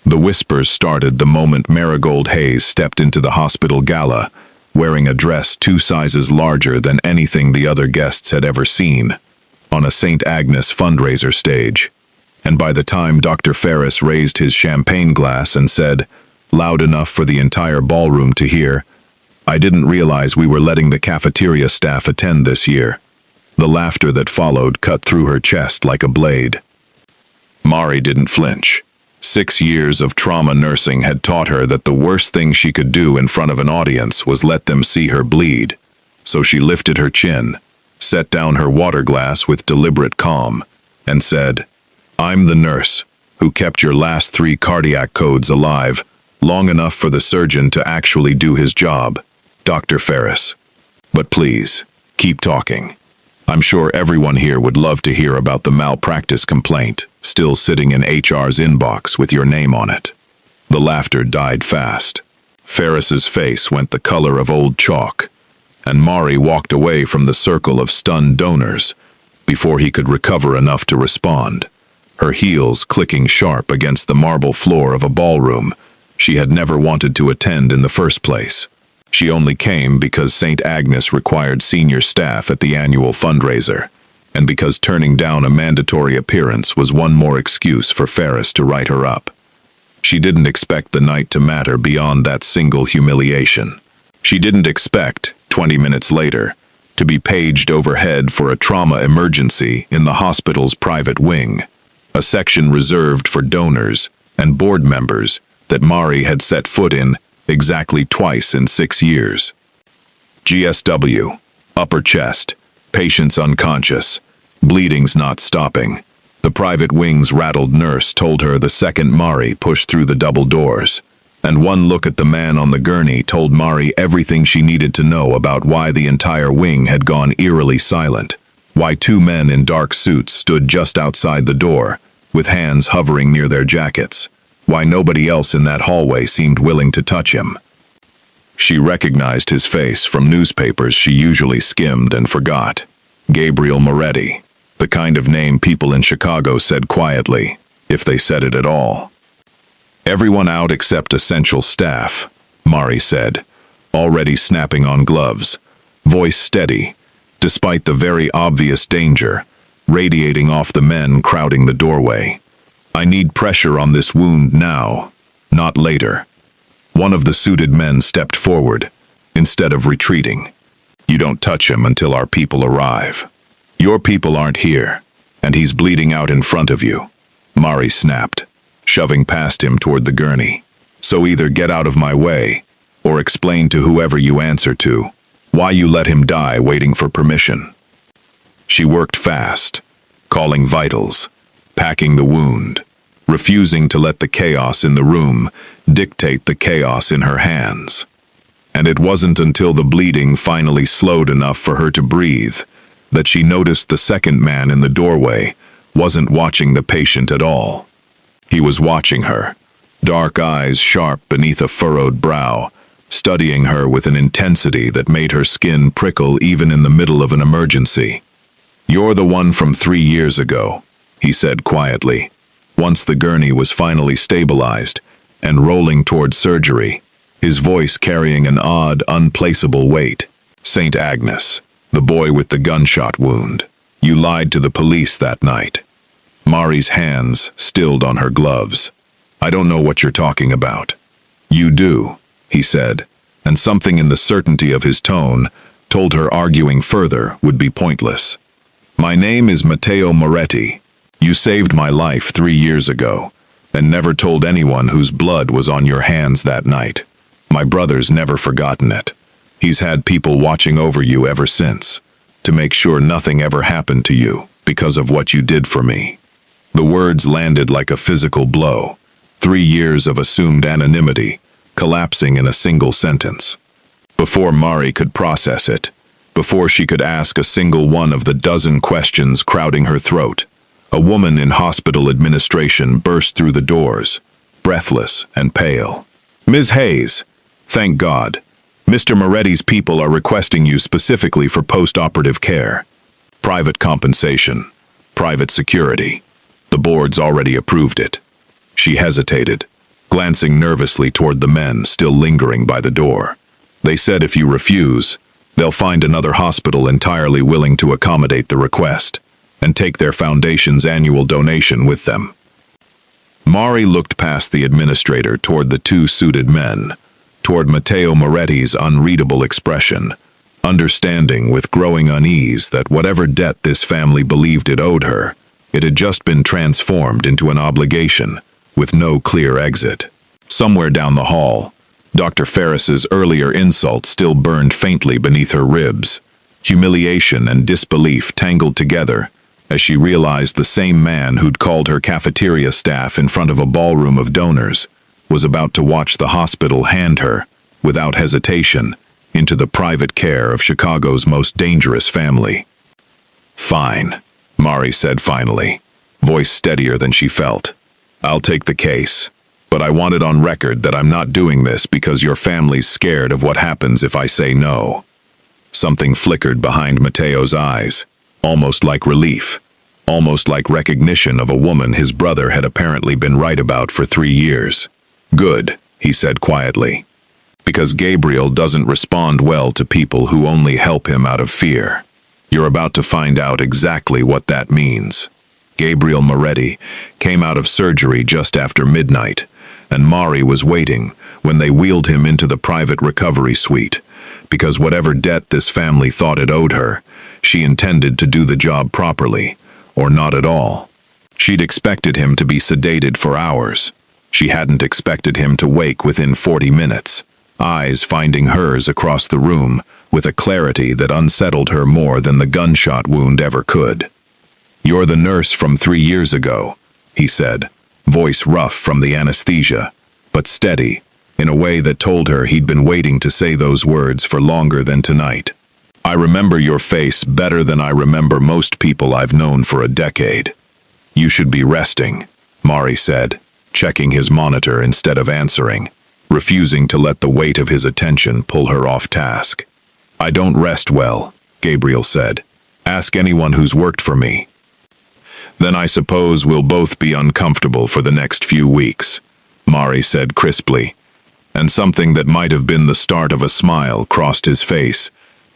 The whispers started the moment Marigold Hayes stepped into the hospital gala, wearing a dress 2 sizes larger than anything the other guests had ever seen, on a St. Agnes fundraiser stage. And by the time Dr. Ferris raised his champagne glass and said, loud enough for the entire ballroom to hear, "I didn't realize we were letting the cafeteria staff attend this year," the laughter that followed cut through her chest like a blade. Mari didn't flinch. 6 years of trauma nursing had taught her that the worst thing she could do in front of an audience was let them see her bleed. So she lifted her chin, set down her water glass with deliberate calm, and said, "I'm the nurse who kept your last 3 cardiac codes alive, long enough for the surgeon to actually do his job, Dr. Ferris. But please, keep talking. I'm sure everyone here would love to hear about the malpractice complaint still sitting in HR's inbox with your name on it." The laughter died fast. Ferris's face went the color of old chalk, and Mari walked away from the circle of stunned donors before he could recover enough to respond, her heels clicking sharp against the marble floor of a ballroom she had never wanted to attend in the first place. She only came because St. Agnes required senior staff at the annual fundraiser, and because turning down a mandatory appearance was one more excuse for Ferris to write her up. She didn't expect the night to matter beyond that single humiliation. She didn't expect, 20 minutes later, to be paged overhead for a trauma emergency in the hospital's private wing, a section reserved for donors and board members that Mari had set foot in exactly twice in 6 years. GSW, upper chest, patients unconscious, bleeding's not stopping. The private wing's rattled nurse told her the second Mari pushed through the double doors, and one look at the man on the gurney told Mari everything she needed to know about why the entire wing had gone eerily silent, why 2 men in dark suits stood just outside the door, with hands hovering near their jackets, why nobody else in that hallway seemed willing to touch him. She recognized his face from newspapers she usually skimmed and forgot. Gabriel Moretti, the kind of name people in Chicago said quietly, if they said it at all. "Everyone out except essential staff," Mari said, already snapping on gloves, voice steady, despite the very obvious danger radiating off the men crowding the doorway. "I need pressure on this wound now, not later." One of the suited men stepped forward, instead of retreating. "You don't touch him until our people arrive. Your people aren't here, and he's bleeding out in front of you," Mari snapped, shoving past him toward the gurney. "So either get out of my way, or explain to whoever you answer to why you let him die waiting for permission." She worked fast, calling vitals, packing the wound, refusing to let the chaos in the room dictate the chaos in her hands. And it wasn't until the bleeding finally slowed enough for her to breathe that she noticed the second man in the doorway wasn't watching the patient at all. He was watching her, dark eyes sharp beneath a furrowed brow, studying her with an intensity that made her skin prickle even in the middle of an emergency. "You're the one from 3 years ago," he said quietly, once the gurney was finally stabilized and rolling toward surgery, his voice carrying an odd, unplaceable weight. "St. Agnes, the boy with the gunshot wound. You lied to the police that night." Mari's hands stilled on her gloves. "I don't know what you're talking about." "You do," he said, and something in the certainty of his tone told her arguing further would be pointless. "My name is Matteo Moretti. You saved my life 3 years ago, and never told anyone whose blood was on your hands that night. My brother's never forgotten it. He's had people watching over you ever since, to make sure nothing ever happened to you because of what you did for me." The words landed like a physical blow, 3 years of assumed anonymity, collapsing in a single sentence. Before Mari could process it, before she could ask a single one of the dozen questions crowding her throat, a woman in hospital administration burst through the doors, breathless and pale. "Ms. Hayes, thank God. Mr. Moretti's people are requesting you specifically for post-operative care. Private compensation, private security. The board's already approved it." She hesitated, glancing nervously toward the men still lingering by the door. They said if you refuse, they'll find another hospital entirely willing to accommodate the request and take their foundation's annual donation with them. Mari looked past the administrator toward the two suited men, toward Matteo Moretti's unreadable expression, understanding with growing unease that whatever debt this family believed it owed her, it had just been transformed into an obligation, with no clear exit. Somewhere down the hall, Dr. Ferris's earlier insult still burned faintly beneath her ribs. Humiliation and disbelief tangled together as she realized the same man who'd called her cafeteria staff in front of a ballroom of donors was about to watch the hospital hand her, without hesitation, into the private care of Chicago's most dangerous family. "Fine," Mari said finally, voice steadier than she felt. "I'll take the case, but I want it on record that I'm not doing this because your family's scared of what happens if I say no." Something flickered behind Matteo's eyes, almost like relief, almost like recognition of a woman his brother had apparently been right about for 3 years. "Good," he said quietly, "because Gabriel doesn't respond well to people who only help him out of fear. You're about to find out exactly what that means." Gabriel Moretti came out of surgery just after midnight, and Mari was waiting when they wheeled him into the private recovery suite, because whatever debt this family thought it owed her, she intended to do the job properly, or not at all. She'd expected him to be sedated for hours. She hadn't expected him to wake within 40 minutes, eyes finding hers across the room with a clarity that unsettled her more than the gunshot wound ever could. "You're the nurse from 3 years ago," he said, voice rough from the anesthesia, but steady, in a way that told her he'd been waiting to say those words for longer than tonight. "I remember your face better than I remember most people I've known for a decade. You should be resting," Mari said, checking his monitor instead of answering, refusing to let the weight of his attention pull her off task. "I don't rest well," Gabriel said. "Ask anyone who's worked for me." "Then I suppose we'll both be uncomfortable for the next few weeks," Mari said crisply, and something that might have been the start of a smile crossed his face,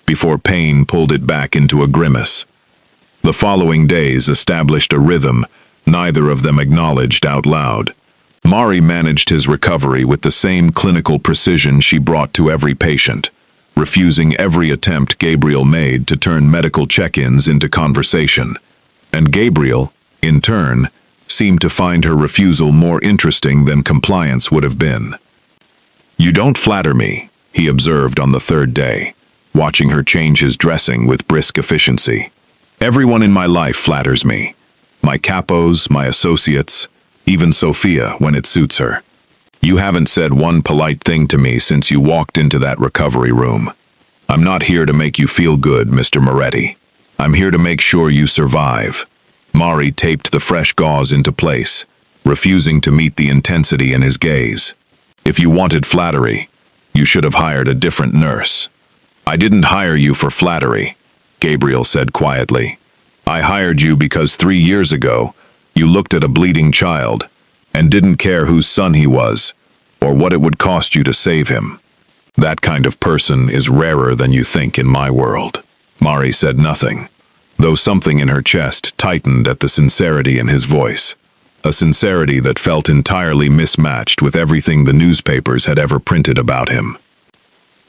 before pain pulled it back into a grimace. The following days established a rhythm neither of them acknowledged out loud. Mari managed his recovery with the same clinical precision she brought to every patient, refusing every attempt Gabriel made to turn medical check-ins into conversation. And Gabriel, in turn, seemed to find her refusal more interesting than compliance would have been. "You don't flatter me," he observed on the third day, watching her change his dressing with brisk efficiency. "Everyone in my life flatters me. My capos, my associates, even Sophia when it suits her. You haven't said one polite thing to me since you walked into that recovery room. I'm not here to make you feel good, Mr. Moretti. I'm here to make sure you survive." Mari taped the fresh gauze into place, refusing to meet the intensity in his gaze. "If you wanted flattery, you should have hired a different nurse." "I didn't hire you for flattery," Gabriel said quietly. "I hired you because 3 years ago, you looked at a bleeding child and didn't care whose son he was, or what it would cost you to save him. That kind of person is rarer than you think in my world." Mari said nothing, though something in her chest tightened at the sincerity in his voice, a sincerity that felt entirely mismatched with everything the newspapers had ever printed about him.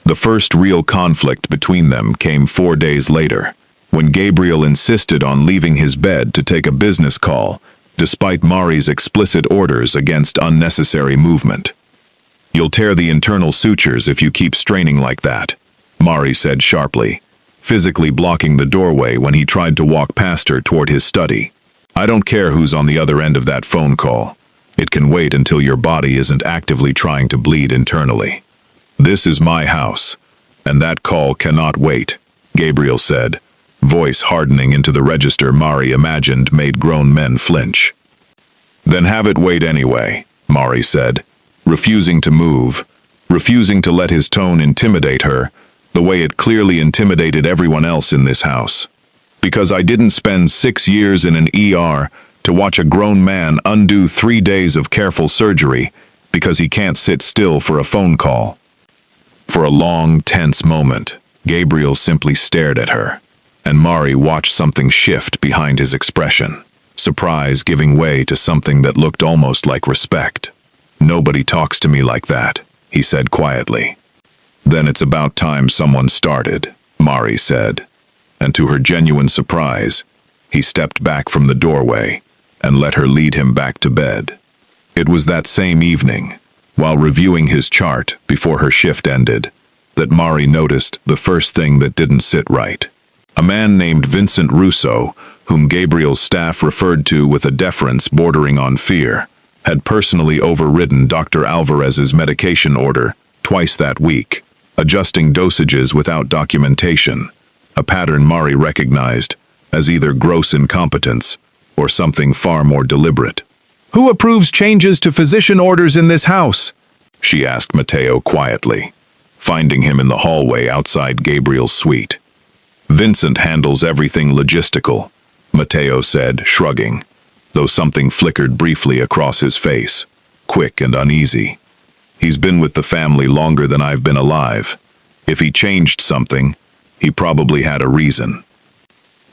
The first real conflict between them came 4 days later, when Gabriel insisted on leaving his bed to take a business call, despite Mari's explicit orders against unnecessary movement. "You'll tear the internal sutures if you keep straining like that," Mari said sharply, physically blocking the doorway when he tried to walk past her toward his study. "I don't care who's on the other end of that phone call. It can wait until your body isn't actively trying to bleed internally. This is my house, and that call cannot wait," Gabriel said, voice hardening into the register Mari imagined made grown men flinch. "Then have it wait anyway," Mari said, refusing to move, refusing to let his tone intimidate her, the way it clearly intimidated everyone else in this house. "Because I didn't spend 6 years in an ER to watch a grown man undo 3 days of careful surgery because he can't sit still for a phone call. For a long, tense moment, Gabriel simply stared at her, and Mari watched something shift behind his expression, surprise giving way to something that looked almost like respect. "Nobody talks to me like that," he said quietly. "Then it's about time someone started," Mari said, and to her genuine surprise, he stepped back from the doorway and let her lead him back to bed. It was that same evening, while reviewing his chart before her shift ended, that Mari noticed the first thing that didn't sit right. A man named Vincent Russo, whom Gabriel's staff referred to with a deference bordering on fear, had personally overridden Dr. Alvarez's medication order twice that week, adjusting dosages without documentation, a pattern Mari recognized as either gross incompetence or something far more deliberate. "Who approves changes to physician orders in this house?" she asked Mateo quietly, finding him in the hallway outside Gabriel's suite. "Vincent handles everything logistical," Mateo said, shrugging, though something flickered briefly across his face, quick and uneasy. "He's been with the family longer than I've been alive. If he changed something, he probably had a reason."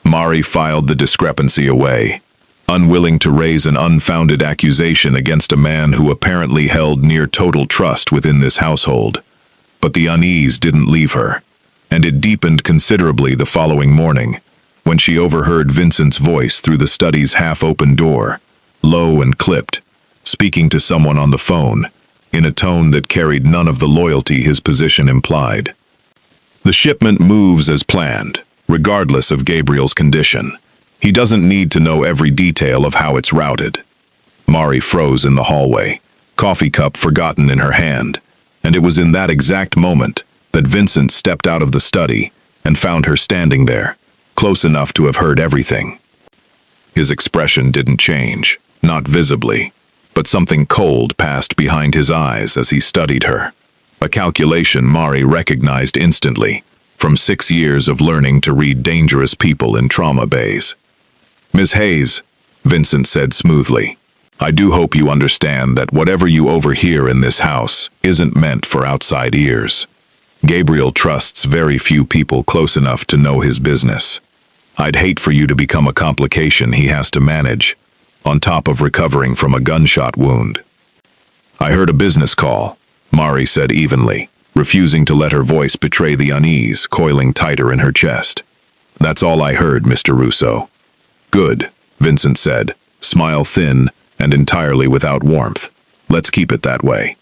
Mari filed the discrepancy away, unwilling to raise an unfounded accusation against a man who apparently held near total trust within this household. But the unease didn't leave her, and it deepened considerably the following morning, when she overheard Vincent's voice through the study's half-open door, low and clipped, speaking to someone on the phone, in a tone that carried none of the loyalty his position implied. "The shipment moves as planned, regardless of Gabriel's condition. He doesn't need to know every detail of how it's routed." Mari froze in the hallway, coffee cup forgotten in her hand, and it was in that exact moment that Vincent stepped out of the study and found her standing there, close enough to have heard everything. His expression didn't change, not visibly, but something cold passed behind his eyes as he studied her. A calculation Mari recognized instantly, from 6 years of learning to read dangerous people in trauma bays. "Miss Hayes," Vincent said smoothly, "I do hope you understand that whatever you overhear in this house isn't meant for outside ears. Gabriel trusts very few people close enough to know his business. I'd hate for you to become a complication he has to manage, on top of recovering from a gunshot wound." "I heard a business call," Mari said evenly, refusing to let her voice betray the unease coiling tighter in her chest. "That's all I heard, Mr. Russo." "Good," Vincent said, smile thin and entirely without warmth. "Let's keep it that way."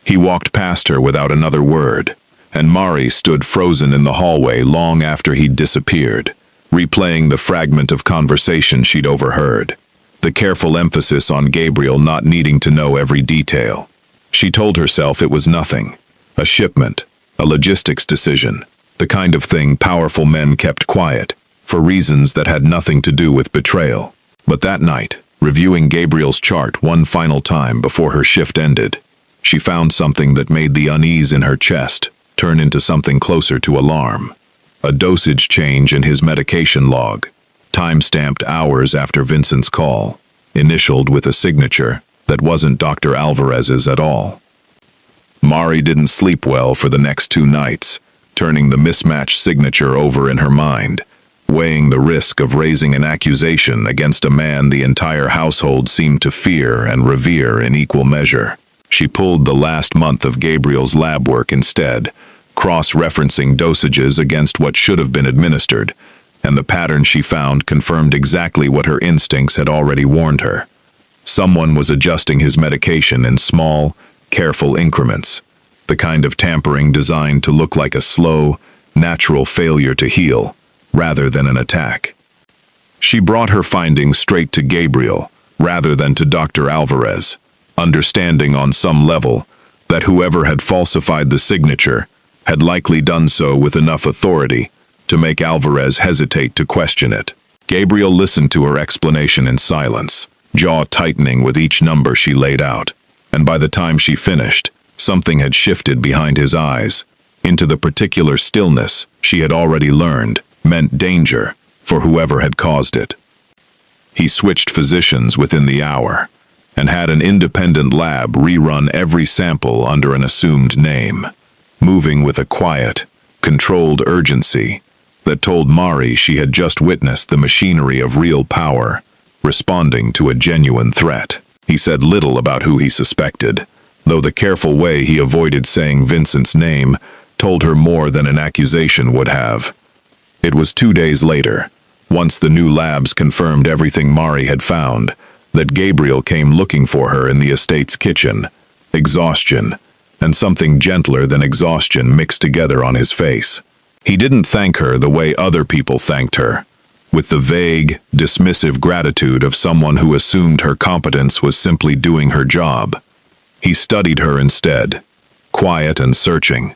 He walked past her without another word, and Mari stood frozen in the hallway long after he'd disappeared, replaying the fragment of conversation she'd overheard, the careful emphasis on Gabriel not needing to know every detail. She told herself it was nothing, a shipment, a logistics decision, the kind of thing powerful men kept quiet, for reasons that had nothing to do with betrayal. But that night, reviewing Gabriel's chart one final time before her shift ended, she found something that made the unease in her chest turn into something closer to alarm. A dosage change in his medication log, time-stamped hours after Vincent's call, initialed with a signature that wasn't Dr. Alvarez's at all. Mari didn't sleep well for the next 2 nights, turning the mismatched signature over in her mind, weighing the risk of raising an accusation against a man the entire household seemed to fear and revere in equal measure. She pulled the last month of Gabriel's lab work instead, cross-referencing dosages against what should have been administered, and the pattern she found confirmed exactly what her instincts had already warned her. Someone was adjusting his medication in small, careful increments, the kind of tampering designed to look like a slow, natural failure to heal, rather than an attack. She brought her findings straight to Gabriel, rather than to Dr. Alvarez, understanding on some level that whoever had falsified the signature had likely done so with enough authority to make Alvarez hesitate to question it. Gabriel listened to her explanation in silence, jaw tightening with each number she laid out, and by the time she finished, something had shifted behind his eyes, into the particular stillness she had already learned meant danger for whoever had caused it. He switched physicians within the hour, and had an independent lab rerun every sample under an assumed name, moving with a quiet, controlled urgency that told Mari she had just witnessed the machinery of real power responding to a genuine threat. He said little about who he suspected, though the careful way he avoided saying Vincent's name told her more than an accusation would have. It was 2 days later, once the new labs confirmed everything Mari had found, that Gabriel came looking for her in the estate's kitchen, exhaustion, and something gentler than exhaustion mixed together on his face. He didn't thank her the way other people thanked her, with the vague, dismissive gratitude of someone who assumed her competence was simply doing her job. He studied her instead, quiet and searching,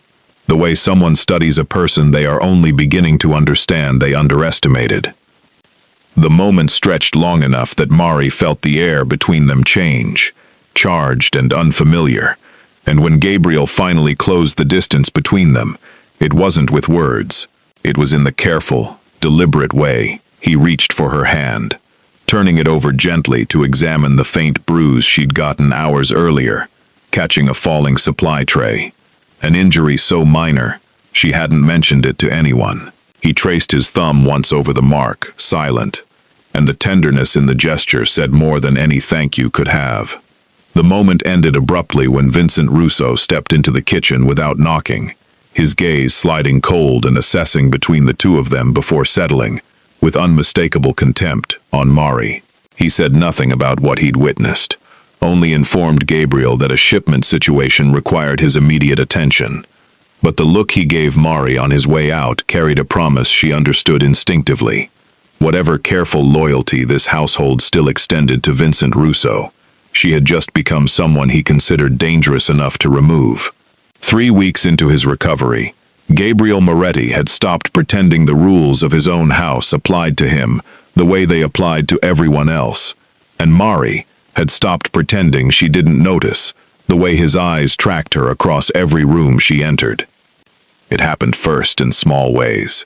the way someone studies a person they are only beginning to understand they underestimated. The moment stretched long enough that Mari felt the air between them change, charged and unfamiliar, and when Gabriel finally closed the distance between them, it wasn't with words. It was in the careful, deliberate way he reached for her hand, turning it over gently to examine the faint bruise she'd gotten hours earlier, catching a falling supply tray. An injury so minor, she hadn't mentioned it to anyone. He traced his thumb once over the mark, silent, and the tenderness in the gesture said more than any thank you could have. The moment ended abruptly when Vincent Russo stepped into the kitchen without knocking, his gaze sliding cold and assessing between the two of them before settling, with unmistakable contempt, on Mari. He said nothing about what he'd witnessed, only informed Gabriel that a shipment situation required his immediate attention. But the look he gave Mari on his way out carried a promise she understood instinctively. Whatever careful loyalty this household still extended to Vincent Russo, she had just become someone he considered dangerous enough to remove. 3 weeks into his recovery, Gabriel Moretti had stopped pretending the rules of his own house applied to him the way they applied to everyone else, and Mari had stopped pretending she didn't notice the way his eyes tracked her across every room she entered. It happened first in small ways.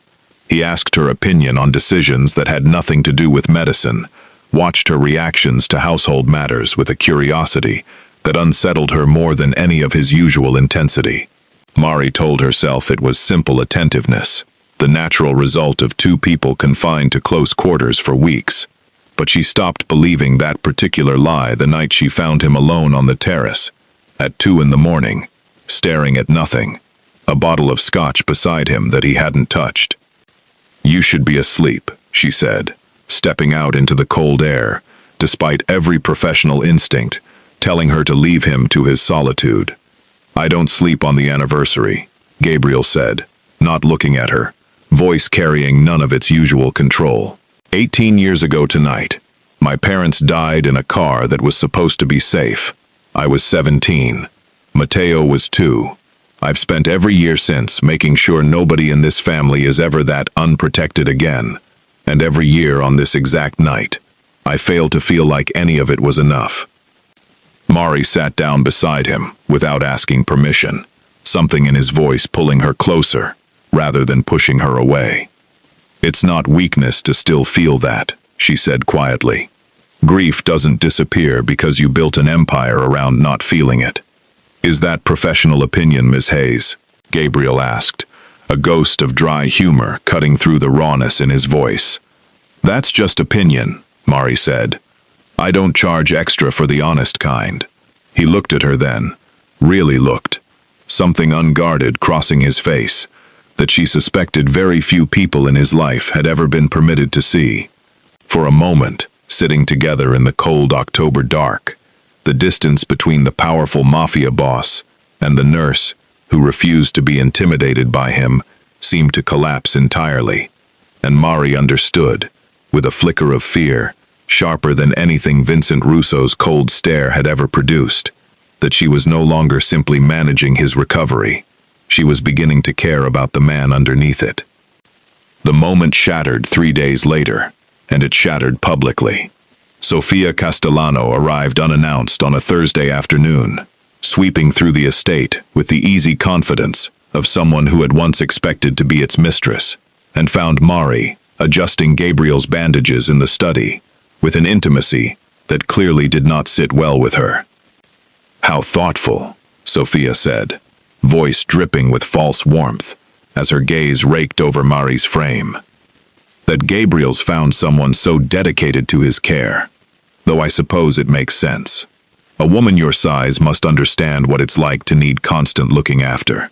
He asked her opinion on decisions that had nothing to do with medicine, watched her reactions to household matters with a curiosity that unsettled her more than any of his usual intensity. Mari told herself it was simple attentiveness, the natural result of two people confined to close quarters for weeks. But she stopped believing that particular lie the night she found him alone on the terrace, at 2 a.m, staring at nothing, a bottle of scotch beside him that he hadn't touched. "You should be asleep," she said, stepping out into the cold air, despite every professional instinct telling her to leave him to his solitude. "I don't sleep on the anniversary," Gabriel said, not looking at her, voice carrying none of its usual control. 18 years ago tonight, my parents died in a car that was supposed to be safe. I was 17. Matteo was 2. I've spent every year since making sure nobody in this family is ever that unprotected again. And every year on this exact night, I failed to feel like any of it was enough. Mari sat down beside him without asking permission, something in his voice pulling her closer rather than pushing her away. "It's not weakness to still feel that," she said quietly. "Grief doesn't disappear because you built an empire around not feeling it." "Is that professional opinion, Ms. Hayes?" Gabriel asked, a ghost of dry humor cutting through the rawness in his voice. "That's just opinion," Mari said. "I don't charge extra for the honest kind." He looked at her then, really looked, something unguarded crossing his face that she suspected very few people in his life had ever been permitted to see. For a moment, sitting together in the cold October dark, the distance between the powerful Mafia boss and the nurse, who refused to be intimidated by him, seemed to collapse entirely. And Mari understood, with a flicker of fear, sharper than anything Vincent Russo's cold stare had ever produced, that she was no longer simply managing his recovery. She was beginning to care about the man underneath it. The moment shattered 3 days later, and it shattered publicly. Sofia Castellano arrived unannounced on a Thursday afternoon, sweeping through the estate with the easy confidence of someone who had once expected to be its mistress, and found Mari adjusting Gabriel's bandages in the study, with an intimacy that clearly did not sit well with her. "How thoughtful," Sophia said, voice dripping with false warmth, as her gaze raked over Mari's frame. "That Gabriel's found someone so dedicated to his care. Though I suppose it makes sense. A woman your size must understand what it's like to need constant looking after."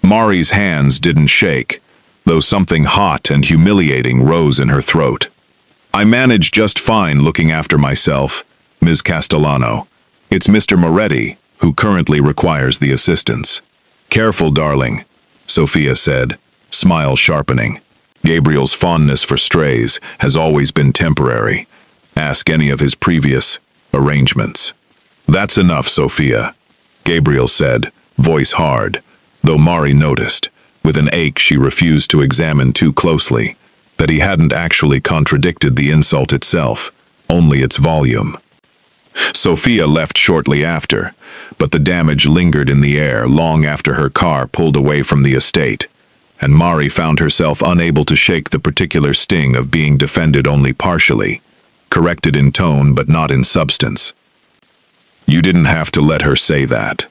Mari's hands didn't shake, though something hot and humiliating rose in her throat. "I manage just fine looking after myself, Ms. Castellano. It's Mr. Moretti who currently requires the assistance." "Careful, darling," Sophia said, smile sharpening. "Gabriel's fondness for strays has always been temporary. Ask any of his previous arrangements." "That's enough, Sophia," Gabriel said, voice hard, though Mari noticed, with an ache she refused to examine too closely, that he hadn't actually contradicted the insult itself, only its volume. Sophia left shortly after, but the damage lingered in the air long after her car pulled away from the estate, and Mari found herself unable to shake the particular sting of being defended only partially, corrected in tone but not in substance. "You didn't have to let her say that,"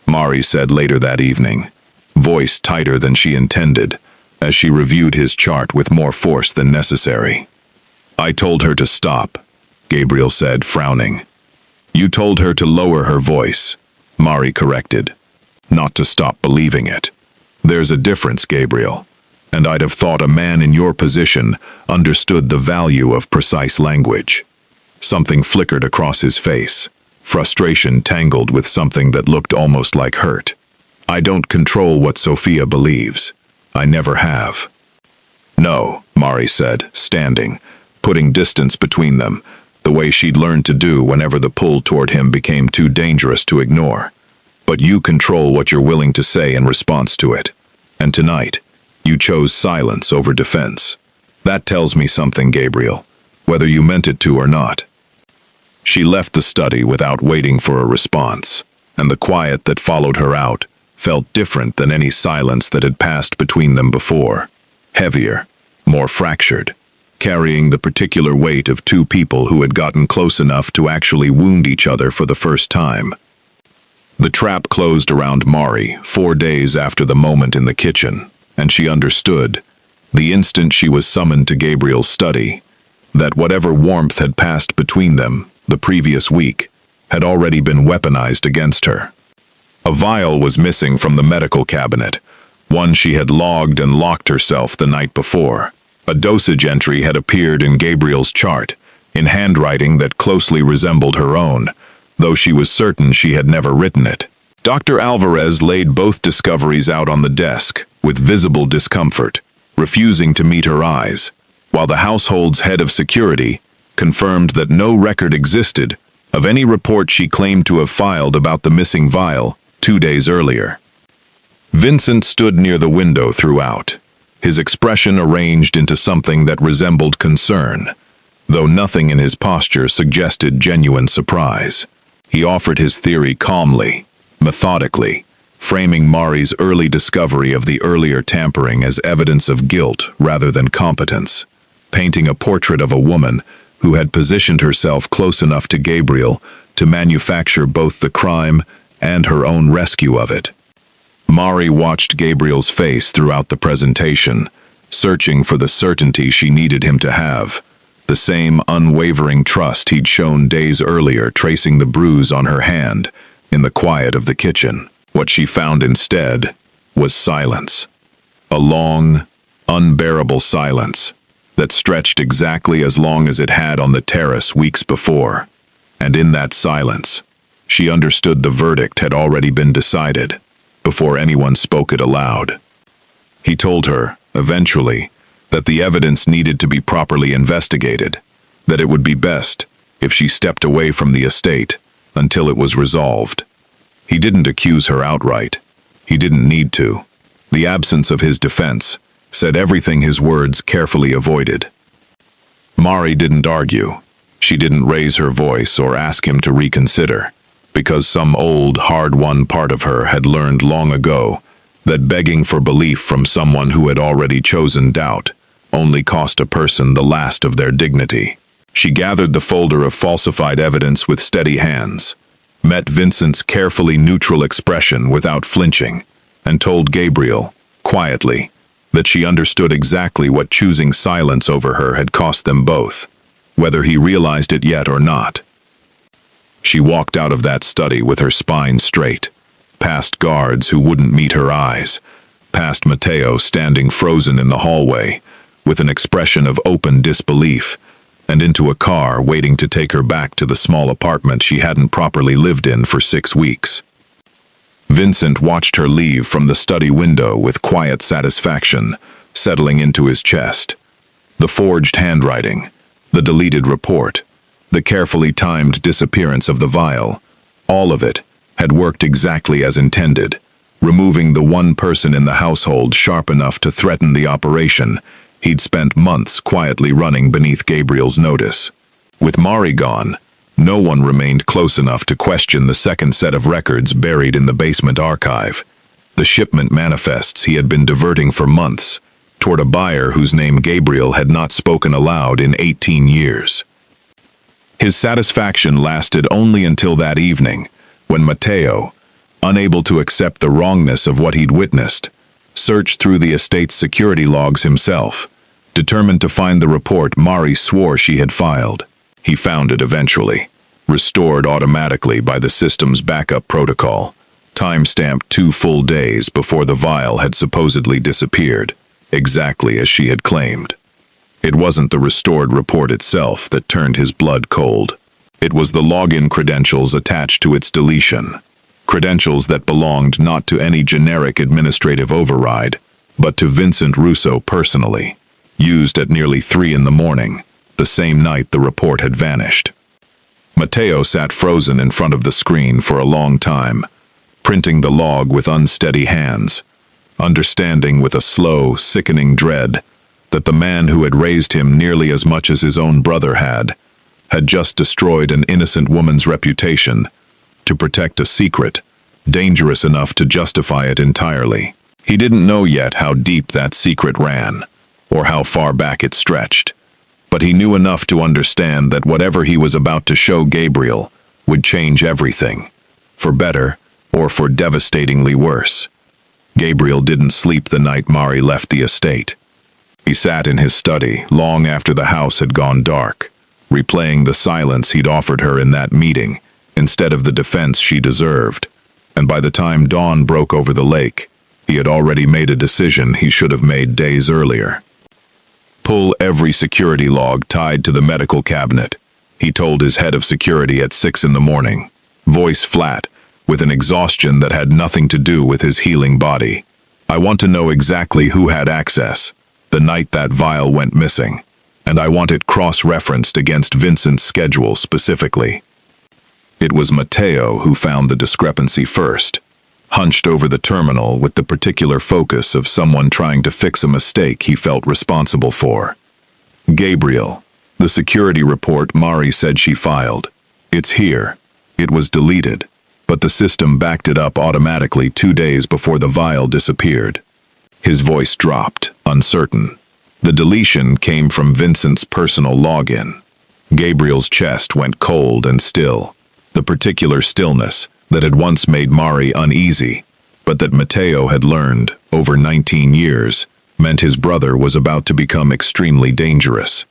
Mari said later that evening, voice tighter than she intended, as she reviewed his chart with more force than necessary. "I told her to stop," Gabriel said, frowning. "You told her to lower her voice," Mari corrected, "not to stop believing it. There's a difference, Gabriel, and I'd have thought a man in your position understood the value of precise language." Something flickered across his face, frustration tangled with something that looked almost like hurt. "I don't control what Sophia believes. I never have." "No," Mari said, standing, putting distance between them, the way she'd learned to do whenever the pull toward him became too dangerous to ignore. "But you control what you're willing to say in response to it. And tonight, you chose silence over defense. That tells me something, Gabriel, whether you meant it to or not." She left the study without waiting for a response, and the quiet that followed her out felt different than any silence that had passed between them before. Heavier, more fractured, carrying the particular weight of two people who had gotten close enough to actually wound each other for the first time. The trap closed around Mari 4 days after the moment in the kitchen, and she understood, the instant she was summoned to Gabriel's study, that whatever warmth had passed between them the previous week had already been weaponized against her. A vial was missing from the medical cabinet, one she had logged and locked herself the night before. A dosage entry had appeared in Gabriel's chart, in handwriting that closely resembled her own, though she was certain she had never written it. Dr. Alvarez laid both discoveries out on the desk, with visible discomfort, refusing to meet her eyes, while the household's head of security confirmed that no record existed of any report she claimed to have filed about the missing vial 2 days earlier. Vincent stood near the window throughout, his expression arranged into something that resembled concern, though nothing in his posture suggested genuine surprise. He offered his theory calmly, methodically, framing Mari's early discovery of the earlier tampering as evidence of guilt rather than competence, painting a portrait of a woman who had positioned herself close enough to Gabriel to manufacture both the crime and her own rescue of it. Mari watched Gabriel's face throughout the presentation, searching for the certainty she needed him to have, the same unwavering trust he'd shown days earlier tracing the bruise on her hand in the quiet of the kitchen. What she found instead was silence. A long, unbearable silence that stretched exactly as long as it had on the terrace weeks before. And in that silence, she understood the verdict had already been decided before anyone spoke it aloud. He told her, eventually, that the evidence needed to be properly investigated, that it would be best if she stepped away from the estate until it was resolved. He didn't accuse her outright. He didn't need to. The absence of his defense said everything his words carefully avoided. Mari didn't argue. She didn't raise her voice or ask him to reconsider, because some old, hard-won part of her had learned long ago that begging for belief from someone who had already chosen doubt only cost a person the last of their dignity. She gathered the folder of falsified evidence with steady hands, met Vincent's carefully neutral expression without flinching, and told Gabriel, quietly, that she understood exactly what choosing silence over her had cost them both, whether he realized it yet or not. She walked out of that study with her spine straight, past guards who wouldn't meet her eyes, past Mateo standing frozen in the hallway, with an expression of open disbelief, and into a car waiting to take her back to the small apartment she hadn't properly lived in for 6 weeks. Vincent watched her leave from the study window with quiet satisfaction, settling into his chest. The forged handwriting, the deleted report, the carefully timed disappearance of the vial, all of it had worked exactly as intended, removing the one person in the household sharp enough to threaten the operation he'd spent months quietly running beneath Gabriel's notice. With Mari gone, no one remained close enough to question the second set of records buried in the basement archive, the shipment manifests he had been diverting for months toward a buyer whose name Gabriel had not spoken aloud in 18 years. His satisfaction lasted only until that evening, when Mateo, unable to accept the wrongness of what he'd witnessed, searched through the estate's security logs himself, determined to find the report Mari swore she had filed. He found it eventually, restored automatically by the system's backup protocol, time-stamped 2 full days before the vial had supposedly disappeared, exactly as she had claimed. It wasn't the restored report itself that turned his blood cold. It was the login credentials attached to its deletion. Credentials that belonged not to any generic administrative override, but to Vincent Russo personally, used at nearly 3 in the morning, the same night the report had vanished. Mateo sat frozen in front of the screen for a long time, printing the log with unsteady hands, understanding with a slow, sickening dread that the man who had raised him nearly as much as his own brother had just destroyed an innocent woman's reputation to protect a secret, dangerous enough to justify it entirely. He didn't know yet how deep that secret ran, or how far back it stretched, but he knew enough to understand that whatever he was about to show Gabriel would change everything, for better or for devastatingly worse. Gabriel didn't sleep the night Mari left the estate. He sat in his study long after the house had gone dark, replaying the silence he'd offered her in that meeting instead of the defense she deserved, and by the time dawn broke over the lake, he had already made a decision he should have made days earlier. Pull every security log tied to the medical cabinet, he told his head of security at 6 in the morning, voice flat, with an exhaustion that had nothing to do with his healing body. I want to know exactly who had access the night that vial went missing, and I want it cross-referenced against Vincent's schedule specifically. It was Mateo who found the discrepancy first, hunched over the terminal with the particular focus of someone trying to fix a mistake he felt responsible for. Gabriel, the security report Mari said she filed. It's here. It was deleted, but the system backed it up automatically 2 days before the vial disappeared. His voice dropped, uncertain. The deletion came from Vincent's personal login. Gabriel's chest went cold and still, the particular stillness that had once made Mari uneasy, but that Mateo had learned, over 19 years, meant his brother was about to become extremely dangerous.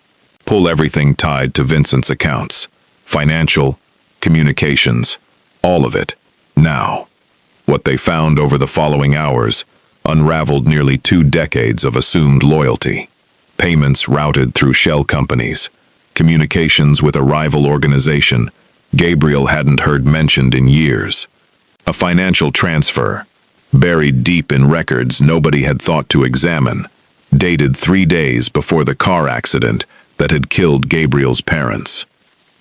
Pull everything tied to Vincent's accounts. Financial, communications, all of it, now. What they found over the following hours unraveled nearly 2 decades of assumed loyalty. Payments routed through shell companies, communications with a rival organization Gabriel hadn't heard mentioned in years. A financial transfer, buried deep in records nobody had thought to examine, dated 3 days before the car accident that had killed Gabriel's parents.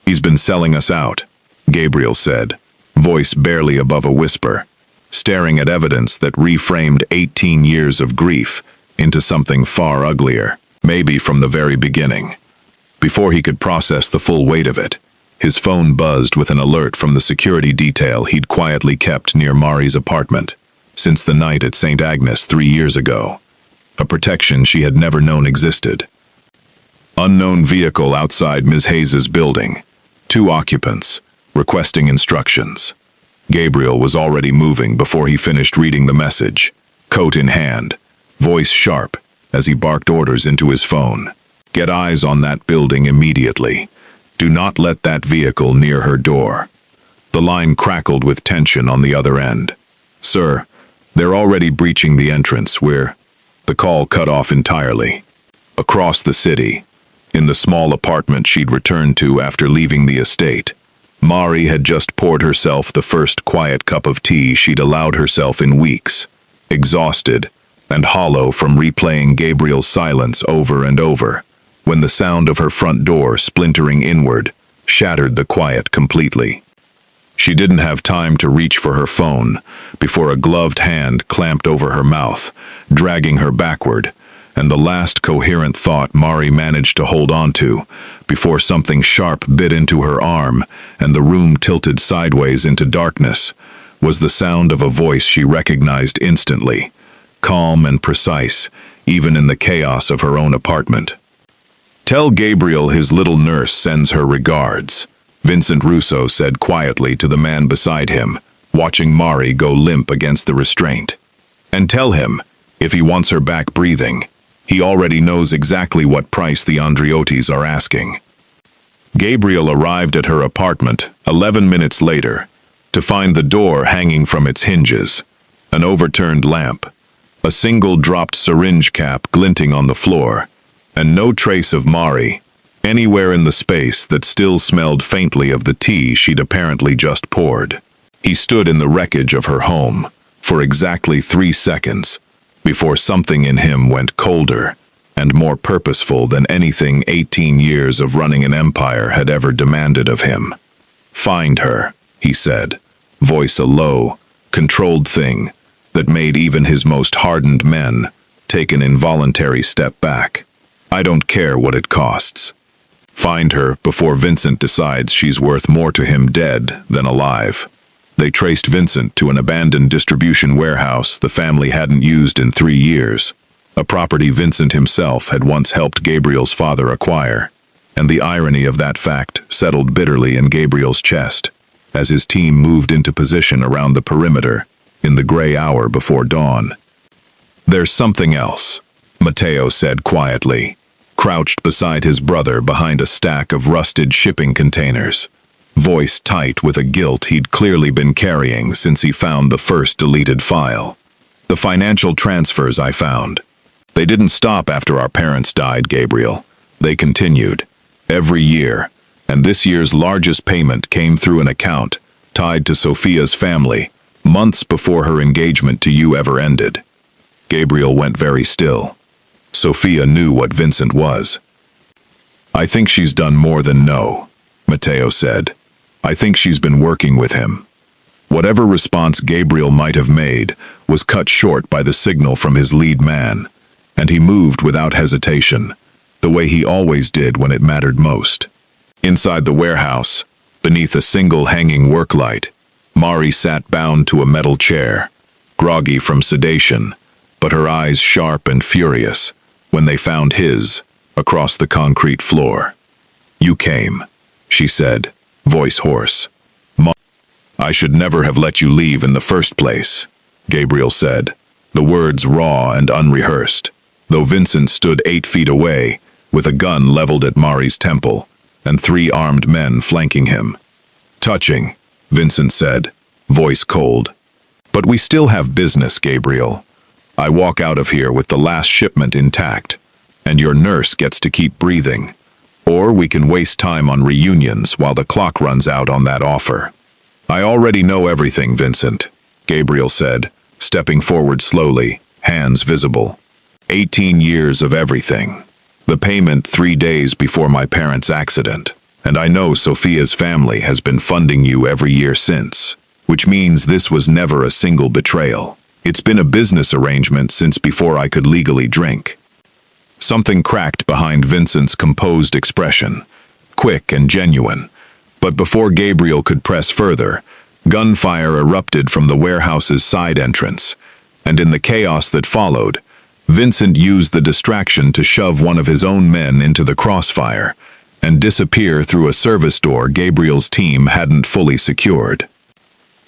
He's been selling us out, Gabriel said, voice barely above a whisper, staring at evidence that reframed 18 years of grief into something far uglier, maybe from the very beginning. Before he could process the full weight of it, his phone buzzed with an alert from the security detail he'd quietly kept near Mari's apartment since the night at St. Agnes 3 years ago, a protection she had never known existed. Unknown vehicle outside Ms. Hayes's building. 2 occupants, requesting instructions. Gabriel was already moving before he finished reading the message, coat in hand, voice sharp as he barked orders into his phone. Get eyes on that building immediately. Do not let that vehicle near her door. The line crackled with tension on the other end. Sir, they're already breaching the entrance. The call cut off entirely. Across the city, in the small apartment she'd returned to after leaving the estate, Mari had just poured herself the first quiet cup of tea she'd allowed herself in weeks, exhausted and hollow from replaying Gabriel's silence over and over, when the sound of her front door splintering inward shattered the quiet completely. She didn't have time to reach for her phone before a gloved hand clamped over her mouth, dragging her backward, and the last coherent thought Mari managed to hold on to before something sharp bit into her arm and the room tilted sideways into darkness was the sound of a voice she recognized instantly, calm and precise, even in the chaos of her own apartment. Tell Gabriel his little nurse sends her regards, Vincent Russo said quietly to the man beside him, watching Mari go limp against the restraint. And tell him, if he wants her back breathing, he already knows exactly what price the Andreottis are asking. Gabriel arrived at her apartment 11 minutes later to find the door hanging from its hinges, an overturned lamp, a single dropped syringe cap glinting on the floor, and no trace of Mari anywhere in the space that still smelled faintly of the tea she'd apparently just poured. He stood in the wreckage of her home for exactly 3 seconds before something in him went colder and more purposeful than anything 18 years of running an empire had ever demanded of him. Find her, he said, voice a low, controlled thing that made even his most hardened men take an involuntary step back. I don't care what it costs. Find her before Vincent decides she's worth more to him dead than alive. They traced Vincent to an abandoned distribution warehouse the family hadn't used in 3 years, a property Vincent himself had once helped Gabriel's father acquire, and the irony of that fact settled bitterly in Gabriel's chest as his team moved into position around the perimeter in the gray hour before dawn. There's something else, Matteo said quietly, crouched beside his brother behind a stack of rusted shipping containers, voice tight with a guilt he'd clearly been carrying since he found the first deleted file. The financial transfers I found. They didn't stop after our parents died, Gabriel. They continued, every year, and this year's largest payment came through an account tied to Sophia's family, months before her engagement to you ever ended. Gabriel went very still. Sophia knew what Vincent was. I think she's done more than know, Matteo said. I think she's been working with him. Whatever response Gabriel might have made was cut short by the signal from his lead man, and he moved without hesitation, the way he always did when it mattered most. Inside the warehouse, beneath a single hanging work light, Mari sat bound to a metal chair, groggy from sedation, but her eyes sharp and furious when they found his across the concrete floor. You came, she said, voice hoarse. I should never have let you leave in the first place, Gabriel said, the words raw and unrehearsed, though Vincent stood 8 feet away, with a gun leveled at Mari's temple, and 3 armed men flanking him. Touching, Vincent said, voice cold. But we still have business, Gabriel. I walk out of here with the last shipment intact, and your nurse gets to keep breathing. Or we can waste time on reunions while the clock runs out on that offer. I already know everything, Vincent, Gabriel said, stepping forward slowly, hands visible. 18 years of everything. The payment 3 days before my parents' accident, and I know Sophia's family has been funding you every year since, which means this was never a single betrayal. It's been a business arrangement since before I could legally drink. Something cracked behind Vincent's composed expression, quick and genuine. But before Gabriel could press further, gunfire erupted from the warehouse's side entrance, and in the chaos that followed, Vincent used the distraction to shove one of his own men into the crossfire and disappear through a service door Gabriel's team hadn't fully secured.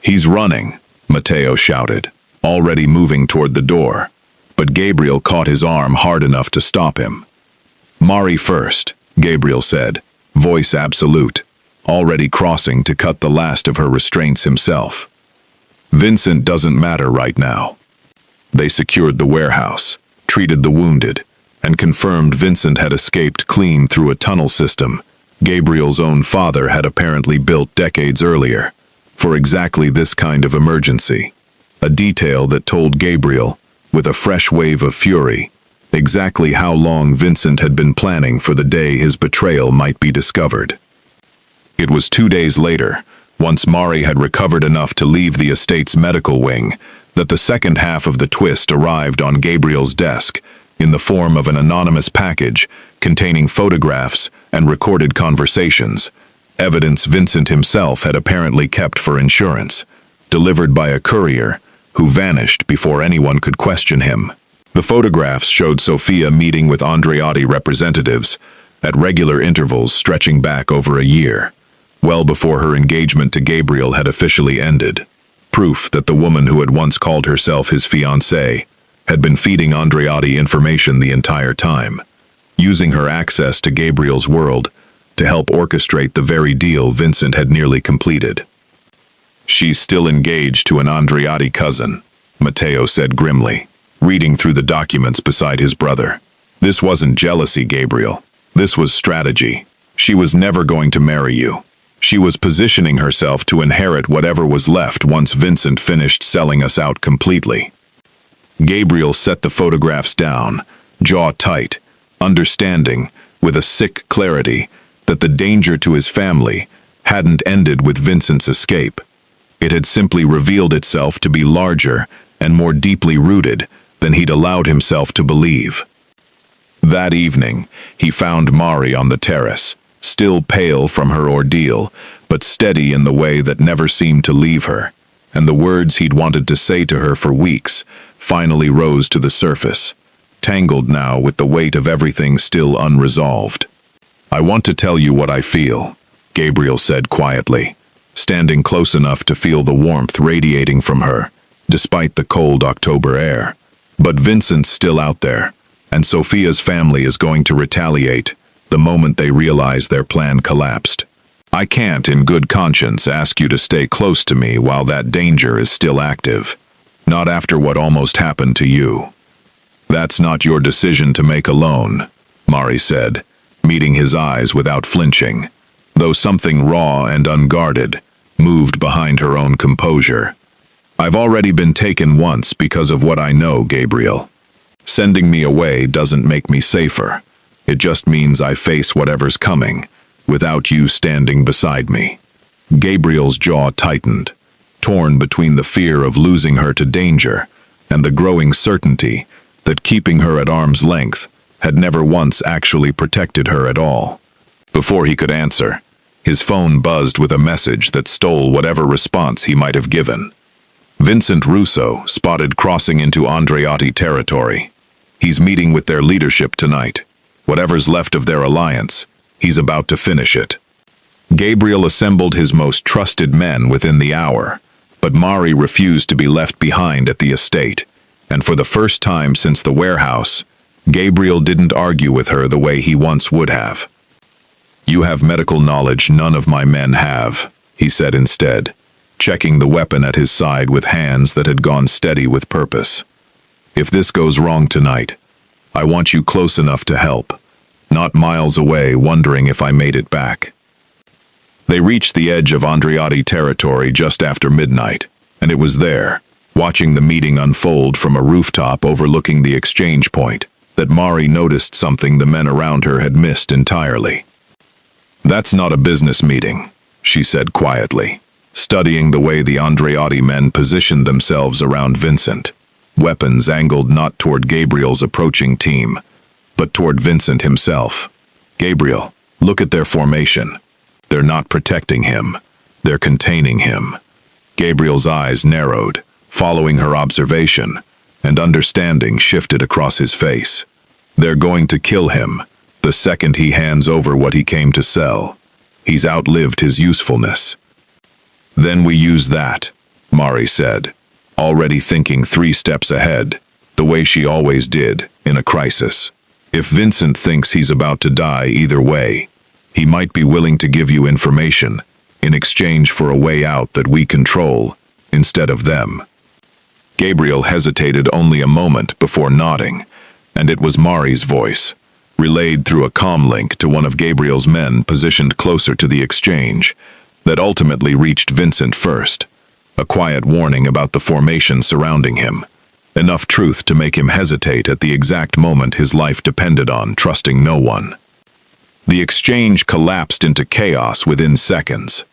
"He's running," Matteo shouted, already moving toward the door, but Gabriel caught his arm hard enough to stop him. "Mari first," Gabriel said, voice absolute, already crossing to cut the last of her restraints himself. "Vincent doesn't matter right now." They secured the warehouse, treated the wounded, and confirmed Vincent had escaped clean through a tunnel system Gabriel's own father had apparently built decades earlier, for exactly this kind of emergency. A detail that told Gabriel, with a fresh wave of fury, exactly how long Vincent had been planning for the day his betrayal might be discovered. It was 2 days later, once Mari had recovered enough to leave the estate's medical wing, that the second half of the twist arrived on Gabriel's desk in the form of an anonymous package containing photographs and recorded conversations, evidence Vincent himself had apparently kept for insurance, delivered by a courier who vanished before anyone could question him. The photographs showed Sofia meeting with Andreotti representatives at regular intervals stretching back over a year, well before her engagement to Gabriel had officially ended. Proof that the woman who had once called herself his fiancée had been feeding Andreotti information the entire time, using her access to Gabriel's world to help orchestrate the very deal Vincent had nearly completed. "She's still engaged to an Andreotti cousin," Matteo said grimly, reading through the documents beside his brother. "This wasn't jealousy, Gabriel. This was strategy. She was never going to marry you. She was positioning herself to inherit whatever was left once Vincent finished selling us out completely." Gabriel set the photographs down, jaw tight, understanding, with a sick clarity, that the danger to his family hadn't ended with Vincent's escape. It had simply revealed itself to be larger and more deeply rooted than he'd allowed himself to believe. That evening, he found Mari on the terrace, still pale from her ordeal, but steady in the way that never seemed to leave her, and the words he'd wanted to say to her for weeks finally rose to the surface, tangled now with the weight of everything still unresolved. "I want to tell you what I feel," Gabriel said quietly, standing close enough to feel the warmth radiating from her, despite the cold October air. "But Vincent's still out there, and Sofia's family is going to retaliate the moment they realize their plan collapsed. I can't, in good conscience, ask you to stay close to me while that danger is still active. Not after what almost happened to you." "That's not your decision to make alone," Mari said, meeting his eyes without flinching, though something raw and unguarded moved behind her own composure. "I've already been taken once because of what I know, Gabriel. Sending me away doesn't make me safer. It just means I face whatever's coming, without you standing beside me." Gabriel's jaw tightened, torn between the fear of losing her to danger and the growing certainty that keeping her at arm's length had never once actually protected her at all. Before he could answer, his phone buzzed with a message that stole whatever response he might have given. Vincent Russo spotted crossing into Andreotti territory. He's meeting with their leadership tonight. Whatever's left of their alliance, he's about to finish it. Gabriel assembled his most trusted men within the hour, but Mari refused to be left behind at the estate, and for the first time since the warehouse, Gabriel didn't argue with her the way he once would have. "You have medical knowledge none of my men have," he said instead, checking the weapon at his side with hands that had gone steady with purpose. "If this goes wrong tonight, I want you close enough to help, not miles away wondering if I made it back." They reached the edge of Andreotti territory just after midnight, and it was there, watching the meeting unfold from a rooftop overlooking the exchange point, that Mari noticed something the men around her had missed entirely. "That's not a business meeting," she said quietly, studying the way the Andreotti men positioned themselves around Vincent, weapons angled not toward Gabriel's approaching team, but toward Vincent himself. "Gabriel, look at their formation. They're not protecting him. They're containing him." Gabriel's eyes narrowed, following her observation, and understanding shifted across his face. They're going to kill him the second he hands over what he came to sell. He's outlived his usefulness. Then we use that, Mari said, already thinking 3 steps ahead, the way she always did in a crisis. If Vincent thinks he's about to die either way, he might be willing to give you information in exchange for a way out that we control instead of them. Gabriel hesitated only a moment before nodding, and it was Mari's voice, relayed through a comm link to one of Gabriel's men positioned closer to the exchange, that ultimately reached Vincent first. A quiet warning about the formation surrounding him. Enough truth to make him hesitate at the exact moment his life depended on trusting no one. The exchange collapsed into chaos within seconds.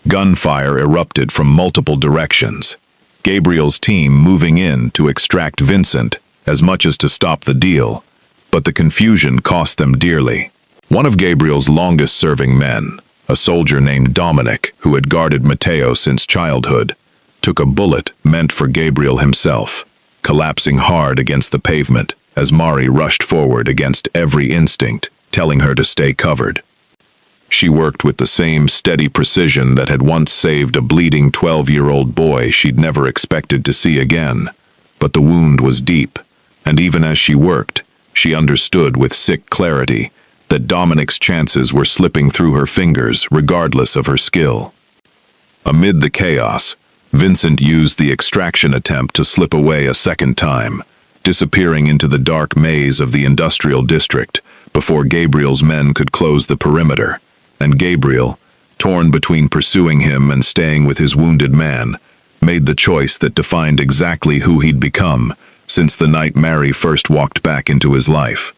Gunfire erupted from multiple directions. Gabriel's team moving in to extract Vincent as much as to stop the deal, but the confusion cost them dearly. One of Gabriel's longest-serving men, a soldier named Dominic, who had guarded Matteo since childhood, took a bullet meant for Gabriel himself, collapsing hard against the pavement as Mari rushed forward against every instinct, telling her to stay covered. She worked with the same steady precision that had once saved a bleeding 12-year-old boy she'd never expected to see again. But the wound was deep, and even as she worked, she understood with sick clarity that Dominic's chances were slipping through her fingers regardless of her skill. Amid the chaos, Vincent used the extraction attempt to slip away a second time, disappearing into the dark maze of the industrial district before Gabriel's men could close the perimeter, and Gabriel, torn between pursuing him and staying with his wounded man, made the choice that defined exactly who he'd become since the night Mari first walked back into his life.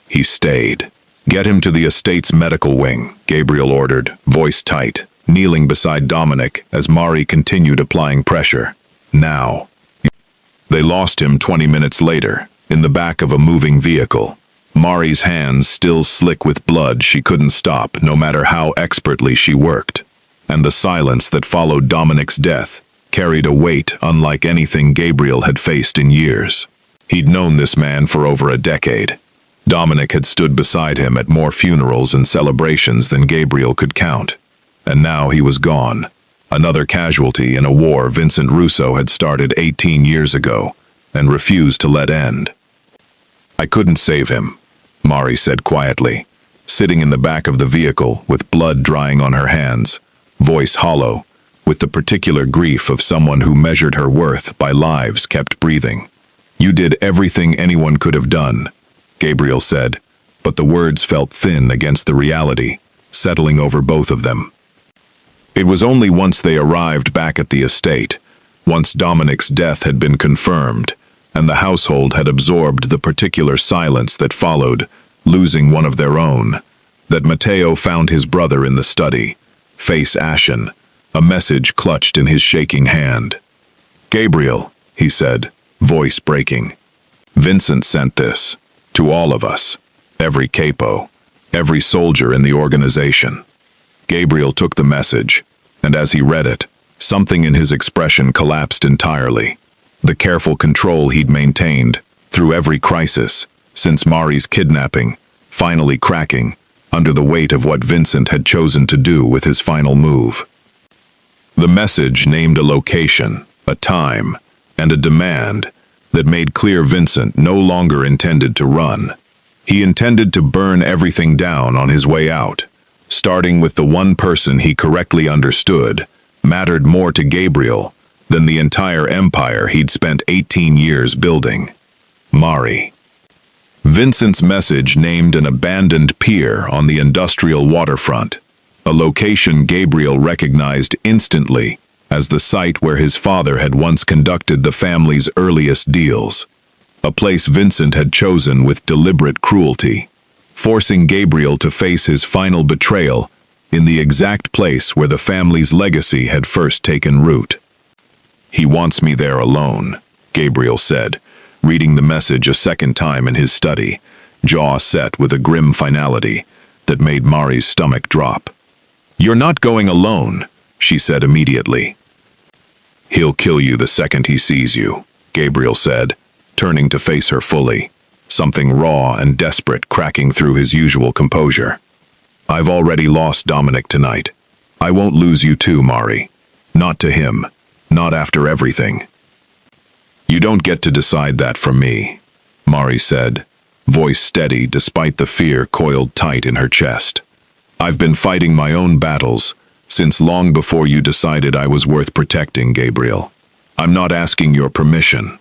He stayed. "Get him to the estate's medical wing," Gabriel ordered, voice tight, kneeling beside Dominic as Mari continued applying pressure. "Now." They lost him 20 minutes later, in the back of a moving vehicle. Mari's hands still slick with blood she couldn't stop no matter how expertly she worked. And the silence that followed Dominic's death carried a weight unlike anything Gabriel had faced in years. He'd known this man for over a decade. Dominic had stood beside him at more funerals and celebrations than Gabriel could count. And now he was gone. Another casualty in a war Vincent Russo had started 18 years ago and refused to let end. "I couldn't save him," Mari said quietly, sitting in the back of the vehicle with blood drying on her hands, voice hollow, with the particular grief of someone who measured her worth by lives kept breathing. "You did everything anyone could have done," Gabriel said, but the words felt thin against the reality, settling over both of them. It was only once they arrived back at the estate, once Dominic's death had been confirmed, and the household had absorbed the particular silence that followed, losing one of their own, that Matteo found his brother in the study, face ashen, a message clutched in his shaking hand. "Gabriel," he said, voice breaking. "Vincent sent this, to all of us, every capo, every soldier in the organization." Gabriel took the message, and as he read it, something in his expression collapsed entirely. The careful control he'd maintained, through every crisis, since Mari's kidnapping, finally cracking, under the weight of what Vincent had chosen to do with his final move. The message named a location, a time, and a demand that made clear Vincent no longer intended to run. He intended to burn everything down on his way out, starting with the one person he correctly understood mattered more to Gabriel than the entire empire he'd spent 18 years building. Mari. Vincent's message named an abandoned pier on the industrial waterfront, a location Gabriel recognized instantly as the site where his father had once conducted the family's earliest deals, a place Vincent had chosen with deliberate cruelty, forcing Gabriel to face his final betrayal in the exact place where the family's legacy had first taken root. "He wants me there alone," Gabriel said, reading the message a second time in his study, jaw set with a grim finality that made Mari's stomach drop. "You're not going alone," she said immediately. "He'll kill you the second he sees you," Gabriel said, turning to face her fully, something raw and desperate cracking through his usual composure. I've already lost Dominic tonight. I won't lose you too, Mari. Not to him. Not after everything. You don't get to decide that for me, Mari said, voice steady despite the fear coiled tight in her chest. I've been fighting my own battles since long before you decided I was worth protecting, Gabriel. I'm not asking your permission.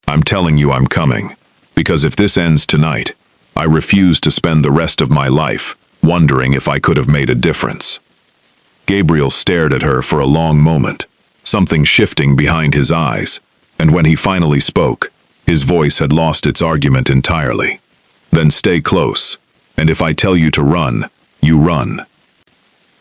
I'm telling you I'm coming, because if this ends tonight, I refuse to spend the rest of my life wondering if I could have made a difference. Gabriel stared at her for a long moment, something shifting behind his eyes, and when he finally spoke, his voice had lost its argument entirely. Then stay close, and if I tell you to run, you run.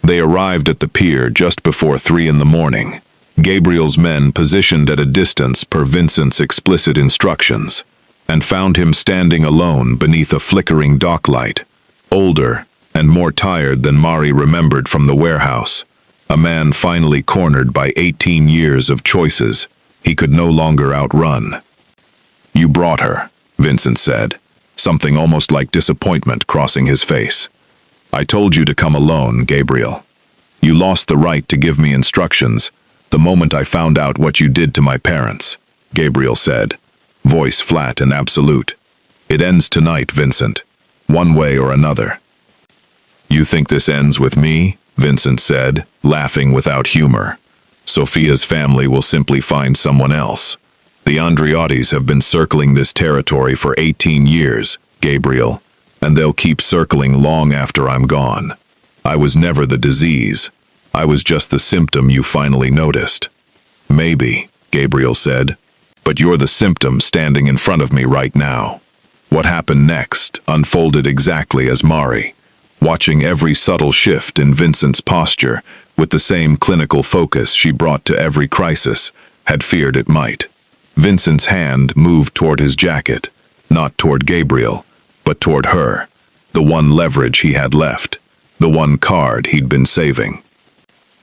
They arrived at the pier just before 3 a.m, Gabriel's men positioned at a distance per Vincent's explicit instructions, and found him standing alone beneath a flickering docklight, older and more tired than Mari remembered from the warehouse, a man finally cornered by 18 years of choices he could no longer outrun. You brought her, Vincent said, something almost like disappointment crossing his face. I told you to come alone, Gabriel. You lost the right to give me instructions the moment I found out what you did to my parents, Gabriel said, voice flat and absolute. It ends tonight, Vincent, one way or another. You think this ends with me? Vincent said, laughing without humor. Sophia's family will simply find someone else. The Andreottis have been circling this territory for 18 years, Gabriel, and they'll keep circling long after I'm gone. I was never the disease. I was just the symptom you finally noticed. Maybe, Gabriel said, but you're the symptom standing in front of me right now. What happened next unfolded exactly as Mari, watching every subtle shift in Vincent's posture with the same clinical focus she brought to every crisis, had feared it might. Vincent's hand moved toward his jacket, not toward Gabriel, but toward her, the one leverage he had left, the one card he'd been saving.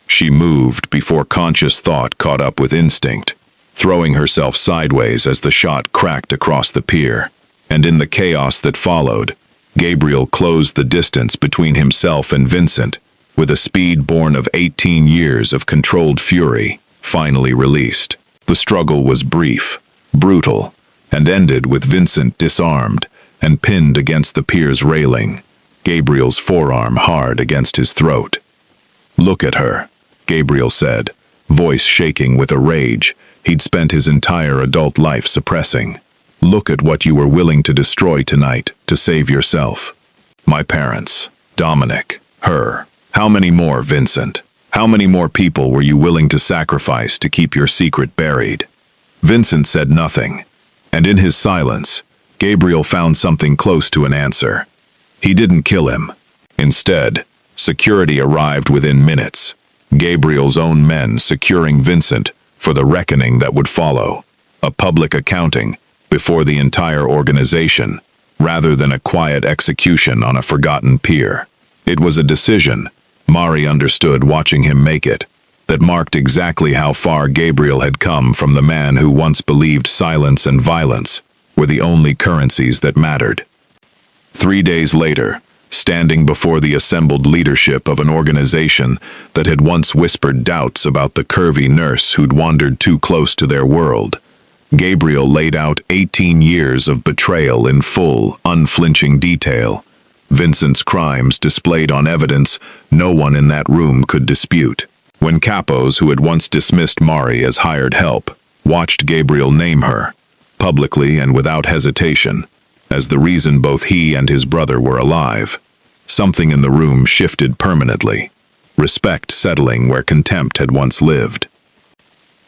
She moved before conscious thought caught up with instinct, throwing herself sideways as the shot cracked across the pier, and in the chaos that followed, Gabriel closed the distance between himself and Vincent with a speed born of 18 years of controlled fury, finally released. The struggle was brief, brutal, and ended with Vincent disarmed and pinned against the pier's railing, Gabriel's forearm hard against his throat. Look at her, Gabriel said, voice shaking with a rage he'd spent his entire adult life suppressing. Look at what you were willing to destroy tonight to save yourself. My parents, Dominic, her. How many more, Vincent? How many more people were you willing to sacrifice to keep your secret buried? Vincent said nothing, and in his silence, Gabriel found something close to an answer. He didn't kill him. Instead, security arrived within minutes, Gabriel's own men securing Vincent for the reckoning that would follow, a public accounting before the entire organization, rather than a quiet execution on a forgotten pier. It was a decision, Mari understood watching him make it, that marked exactly how far Gabriel had come from the man who once believed silence and violence were the only currencies that mattered. 3 days later, standing before the assembled leadership of an organization that had once whispered doubts about the curvy nurse who'd wandered too close to their world, Gabriel laid out 18 years of betrayal in full, unflinching detail, Vincent's crimes displayed on evidence no one in that room could dispute. When capos who had once dismissed Mari as hired help watched Gabriel name her, publicly and without hesitation, as the reason both he and his brother were alive, something in the room shifted permanently, respect settling where contempt had once lived.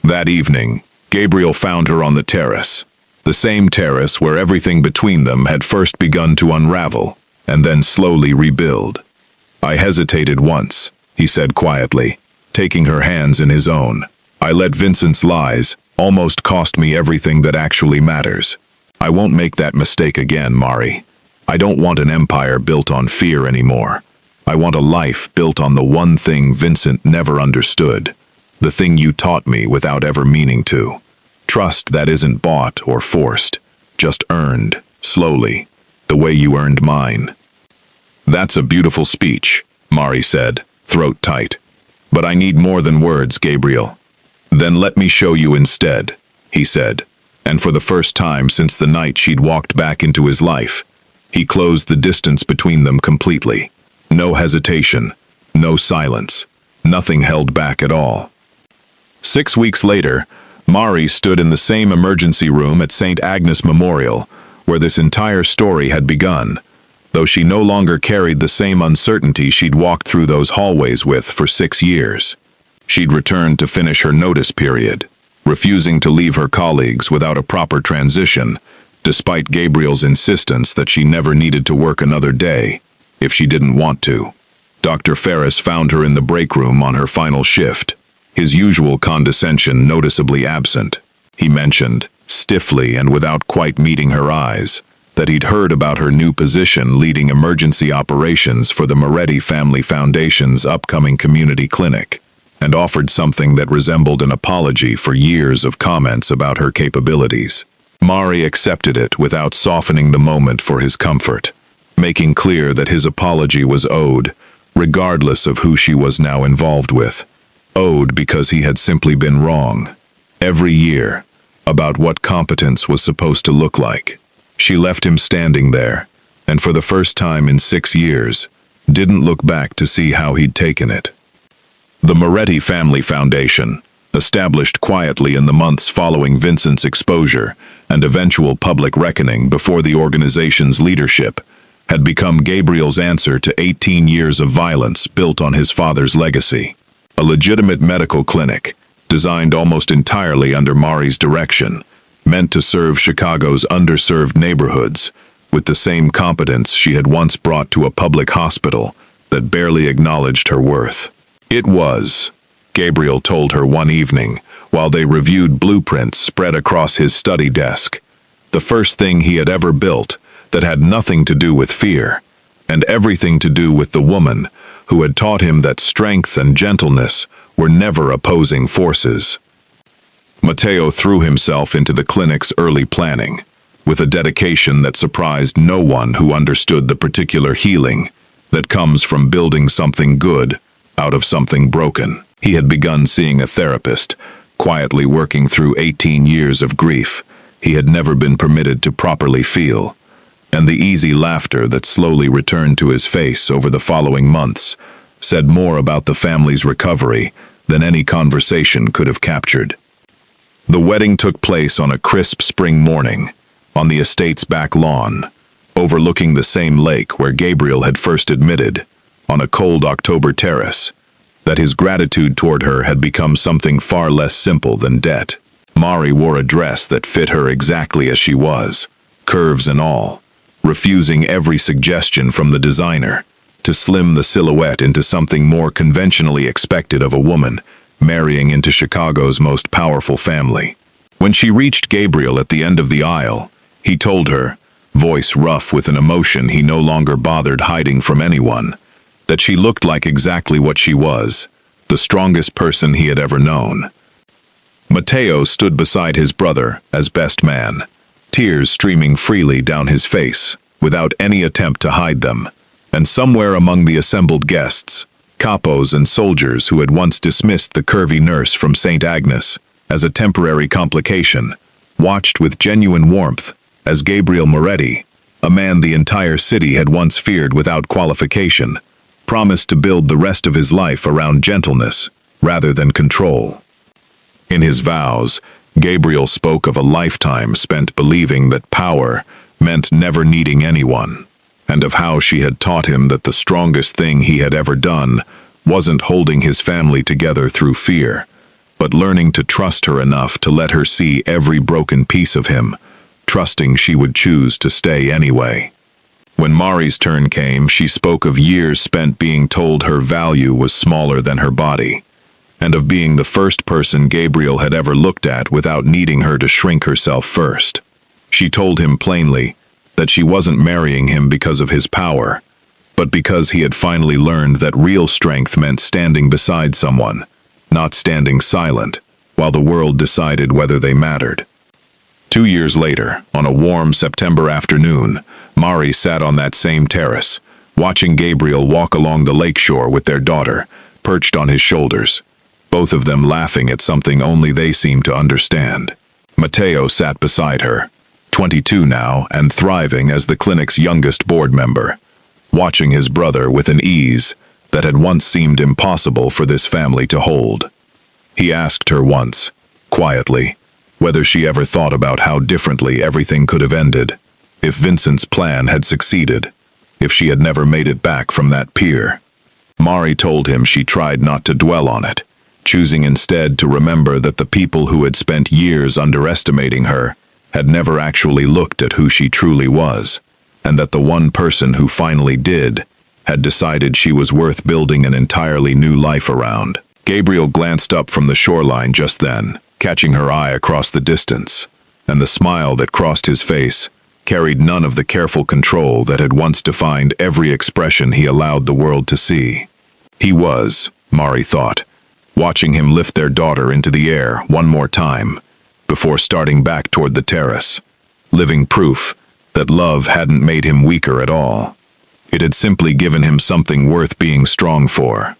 That evening, Gabriel found her on the terrace, the same terrace where everything between them had first begun to unravel and then slowly rebuild. I hesitated once, he said quietly, taking her hands in his own. I let Vincent's lies almost cost me everything that actually matters. I won't make that mistake again, Mari. I don't want an empire built on fear anymore. I want a life built on the one thing Vincent never understood, the thing you taught me without ever meaning to. Trust that isn't bought or forced, just earned, slowly, the way you earned mine. That's a beautiful speech, Mari said, throat tight. But I need more than words, Gabriel. Then let me show you instead, he said, and for the first time since the night she'd walked back into his life, he closed the distance between them completely. No hesitation, no silence, nothing held back at all. 6 weeks later, Mari stood in the same emergency room at St. Agnes Memorial, where this entire story had begun, though she no longer carried the same uncertainty she'd walked through those hallways with for 6 years. She'd returned to finish her notice period, refusing to leave her colleagues without a proper transition, despite Gabriel's insistence that she never needed to work another day, if she didn't want to. Dr. Ferris found her in the break room on her final shift, his usual condescension noticeably absent. He mentioned, stiffly and without quite meeting her eyes, that he'd heard about her new position leading emergency operations for the Moretti Family Foundation's upcoming community clinic, and offered something that resembled an apology for years of comments about her capabilities. Mari accepted it without softening the moment for his comfort, making clear that his apology was owed, regardless of who she was now involved with. Owed because he had simply been wrong, every year, about what competence was supposed to look like. She left him standing there, and for the first time in 6 years, didn't look back to see how he'd taken it. The Moretti Family Foundation, established quietly in the months following Vincent's exposure and eventual public reckoning before the organization's leadership, had become Gabriel's answer to 18 years of violence built on his father's legacy. A legitimate medical clinic, designed almost entirely under Mari's direction, meant to serve Chicago's underserved neighborhoods with the same competence she had once brought to a public hospital that barely acknowledged her worth. It was, Gabriel told her one evening, while they reviewed blueprints spread across his study desk, the first thing he had ever built that had nothing to do with fear, and everything to do with the woman who had taught him that strength and gentleness were never opposing forces. Matteo threw himself into the clinic's early planning, with a dedication that surprised no one who understood the particular healing that comes from building something good out of something broken. He had begun seeing a therapist, quietly working through 18 years of grief he had never been permitted to properly feel, and the easy laughter that slowly returned to his face over the following months said more about the family's recovery than any conversation could have captured. The wedding took place on a crisp spring morning, on the estate's back lawn, overlooking the same lake where Gabriel had first admitted, on a cold October terrace, that his gratitude toward her had become something far less simple than debt. Mari wore a dress that fit her exactly as she was, curves and all, refusing every suggestion from the designer to slim the silhouette into something more conventionally expected of a woman marrying into Chicago's most powerful family. When she reached Gabriel at the end of the aisle, he told her, voice rough with an emotion he no longer bothered hiding from anyone, that she looked like exactly what she was, the strongest person he had ever known. Matteo stood beside his brother as best man, tears streaming freely down his face, without any attempt to hide them, and somewhere among the assembled guests, capos and soldiers who had once dismissed the curvy nurse from St. Agnes as a temporary complication, watched with genuine warmth as Gabriel Moretti, a man the entire city had once feared without qualification, promised to build the rest of his life around gentleness rather than control. In his vows, Gabriel spoke of a lifetime spent believing that power meant never needing anyone, and of how she had taught him that the strongest thing he had ever done wasn't holding his family together through fear, but learning to trust her enough to let her see every broken piece of him, trusting she would choose to stay anyway. When Mari's turn came, she spoke of years spent being told her value was smaller than her body, and of being the first person Gabriel had ever looked at without needing her to shrink herself first. She told him plainly that she wasn't marrying him because of his power, but because he had finally learned that real strength meant standing beside someone, not standing silent, while the world decided whether they mattered. 2 years later, on a warm September afternoon, Mari sat on that same terrace, watching Gabriel walk along the lakeshore with their daughter, perched on his shoulders, both of them laughing at something only they seemed to understand. Matteo sat beside her, 22 now and thriving as the clinic's youngest board member, watching his brother with an ease that had once seemed impossible for this family to hold. He asked her once, quietly, whether she ever thought about how differently everything could have ended, if Vincent's plan had succeeded, if she had never made it back from that pier. Mari told him she tried not to dwell on it, choosing instead to remember that the people who had spent years underestimating her had never actually looked at who she truly was, and that the one person who finally did had decided she was worth building an entirely new life around. Gabriel glanced up from the shoreline just then, catching her eye across the distance, and the smile that crossed his face carried none of the careful control that had once defined every expression he allowed the world to see. He was, Mari thought, watching him lift their daughter into the air one more time, before starting back toward the terrace, living proof that love hadn't made him weaker at all. It had simply given him something worth being strong for.